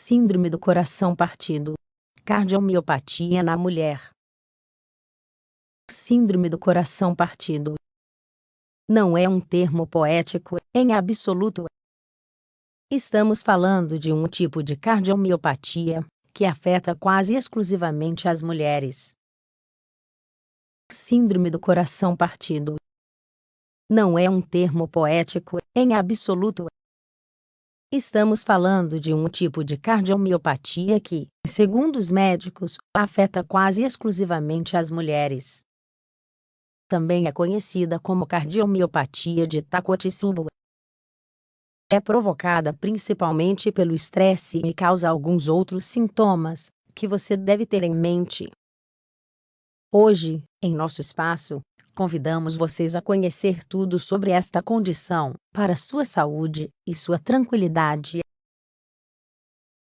Síndrome do coração partido. Cardiomiopatia na mulher. Síndrome do coração partido não é um termo poético, em absoluto. Estamos falando de um tipo de cardiomiopatia que afeta quase exclusivamente as mulheres. Síndrome do coração partido não é um termo poético, em absoluto. Estamos falando de um tipo de cardiomiopatia que, segundo os médicos, afeta quase exclusivamente as mulheres. Também é conhecida como cardiomiopatia de Takotsubo. É provocada principalmente pelo estresse e causa alguns outros sintomas que você deve ter em mente. Hoje, em nosso espaço, convidamos vocês a conhecer tudo sobre esta condição, para sua saúde e sua tranquilidade.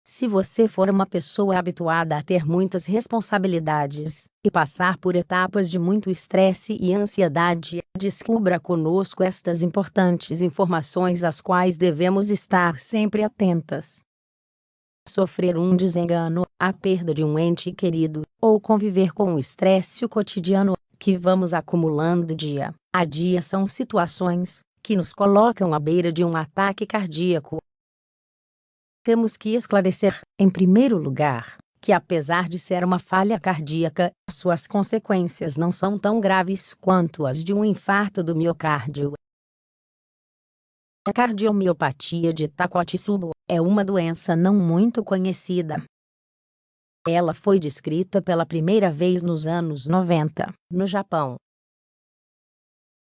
Se você for uma pessoa habituada a ter muitas responsabilidades e passar por etapas de muito estresse e ansiedade, descubra conosco estas importantes informações às quais devemos estar sempre atentas. Sofrer um desengano, a perda de um ente querido, ou conviver com o estresse cotidiano que vamos acumulando dia a dia são situações que nos colocam à beira de um ataque cardíaco. Temos que esclarecer, em primeiro lugar, que apesar de ser uma falha cardíaca, suas consequências não são tão graves quanto as de um infarto do miocárdio. A cardiomiopatia de Takotsubo é uma doença não muito conhecida. Ela foi descrita pela primeira vez nos anos 90, no Japão.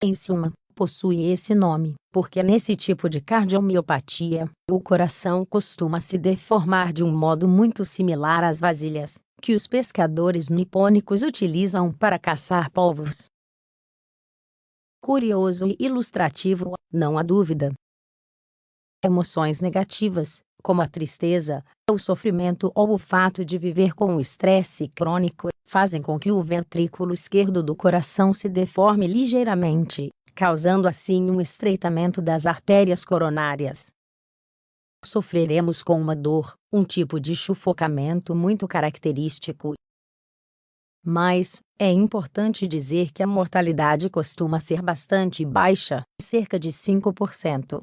Em suma, possui esse nome, porque nesse tipo de cardiomiopatia, o coração costuma se deformar de um modo muito similar às vasilhas que os pescadores nipônicos utilizam para caçar polvos. Curioso e ilustrativo, não há dúvida. Emoções negativas, como a tristeza, o sofrimento ou o fato de viver com o estresse crônico, fazem com que o ventrículo esquerdo do coração se deforme ligeiramente, causando assim um estreitamento das artérias coronárias. Sofreremos com uma dor, um tipo de sufocamento muito característico. Mas, é importante dizer que a mortalidade costuma ser bastante baixa, cerca de 5%.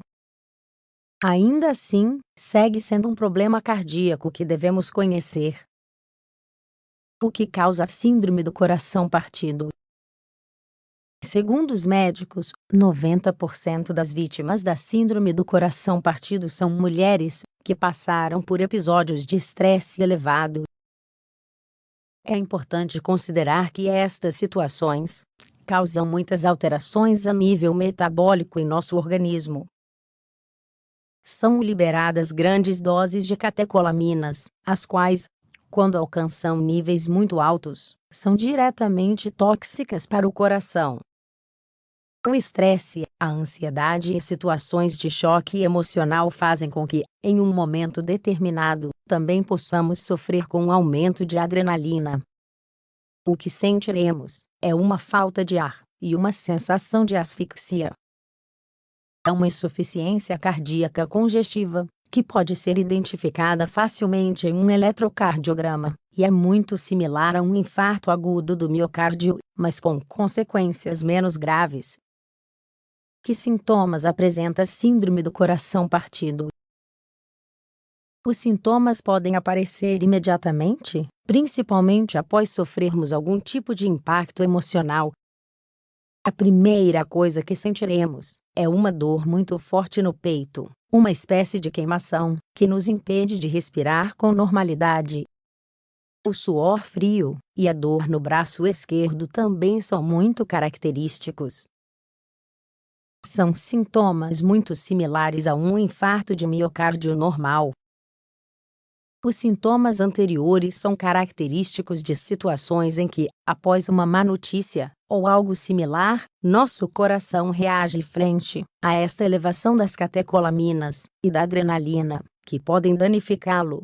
Ainda assim, segue sendo um problema cardíaco que devemos conhecer. O que causa a síndrome do coração partido? Segundo os médicos, 90% das vítimas da síndrome do coração partido são mulheres que passaram por episódios de estresse elevado. É importante considerar que estas situações causam muitas alterações a nível metabólico em nosso organismo. São liberadas grandes doses de catecolaminas, as quais, quando alcançam níveis muito altos, são diretamente tóxicas para o coração. O estresse, a ansiedade e situações de choque emocional fazem com que, em um momento determinado, também possamos sofrer com um aumento de adrenalina. O que sentiremos é uma falta de ar e uma sensação de asfixia. É uma insuficiência cardíaca congestiva, que pode ser identificada facilmente em um eletrocardiograma, e é muito similar a um infarto agudo do miocárdio, mas com consequências menos graves. Que sintomas apresenta a síndrome do coração partido? Os sintomas podem aparecer imediatamente, principalmente após sofrermos algum tipo de impacto emocional. A primeira coisa que sentiremos é uma dor muito forte no peito, uma espécie de queimação, que nos impede de respirar com normalidade. O suor frio e a dor no braço esquerdo também são muito característicos. São sintomas muito similares a um infarto de miocárdio normal. Os sintomas anteriores são característicos de situações em que, após uma má notícia, ou algo similar, nosso coração reage frente a esta elevação das catecolaminas e da adrenalina, que podem danificá-lo.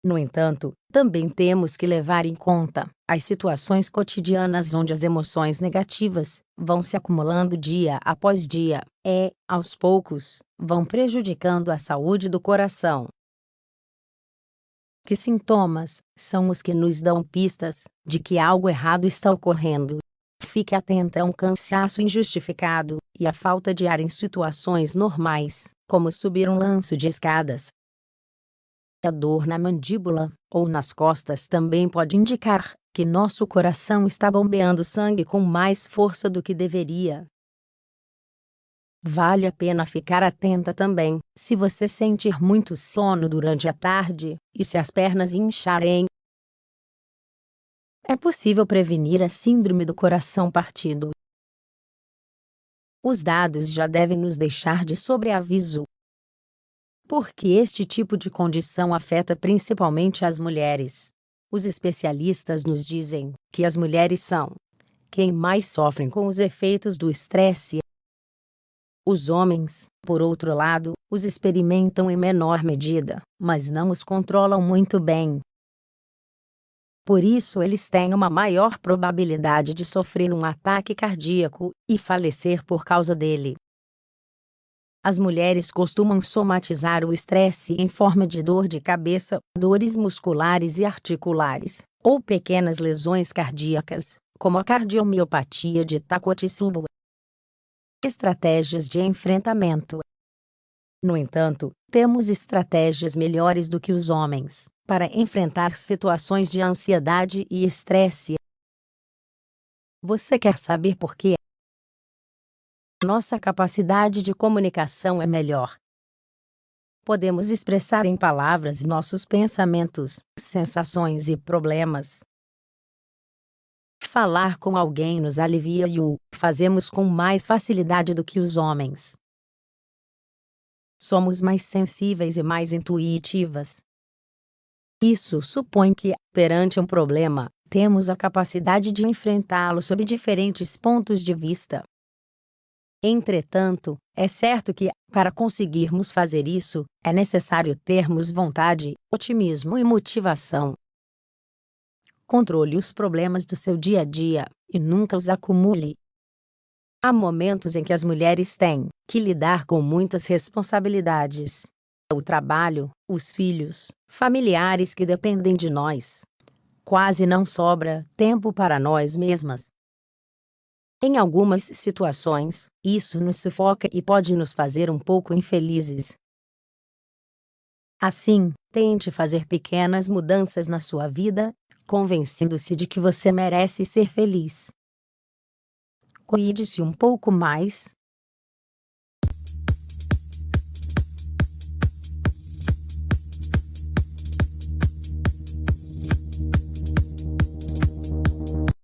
No entanto, também temos que levar em conta as situações cotidianas onde as emoções negativas vão se acumulando dia após dia e, aos poucos, vão prejudicando a saúde do coração. que sintomas são os que nos dão pistas de que algo errado está ocorrendo. Fique atenta a um cansaço injustificado e a falta de ar em situações normais, como subir um lanço de escadas. A dor na mandíbula ou nas costas também pode indicar que nosso coração está bombeando sangue com mais força do que deveria. Vale a pena ficar atenta também se você sentir muito sono durante a tarde e se as pernas incharem. É possível prevenir a síndrome do coração partido. Os dados já devem nos deixar de sobreaviso, porque este tipo de condição afeta principalmente as mulheres. Os especialistas nos dizem que as mulheres são quem mais sofrem com os efeitos do estresse. Os homens, por outro lado, os experimentam em menor medida, mas não os controlam muito bem. Por isso eles têm uma maior probabilidade de sofrer um ataque cardíaco e falecer por causa dele. As mulheres costumam somatizar o estresse em forma de dor de cabeça, dores musculares e articulares, ou pequenas lesões cardíacas, como a cardiomiopatia de Takotsubo. Estratégias de enfrentamento. No entanto, temos estratégias melhores do que os homens para enfrentar situações de ansiedade e estresse. Você quer saber por quê? Nossa capacidade de comunicação é melhor. Podemos expressar em palavras nossos pensamentos, sensações e problemas. Falar com alguém nos alivia e o fazemos com mais facilidade do que os homens. Somos mais sensíveis e mais intuitivas. Isso supõe que, perante um problema, temos a capacidade de enfrentá-lo sob diferentes pontos de vista. Entretanto, é certo que, para conseguirmos fazer isso, é necessário termos vontade, otimismo e motivação. Controle os problemas do seu dia a dia e nunca os acumule. Há momentos em que as mulheres têm que lidar com muitas responsabilidades. O trabalho, os filhos, familiares que dependem de nós. Quase não sobra tempo para nós mesmas. Em algumas situações, isso nos sufoca e pode nos fazer um pouco infelizes. Assim, tente fazer pequenas mudanças na sua vida, convencendo-se de que você merece ser feliz. Cuide-se um pouco mais,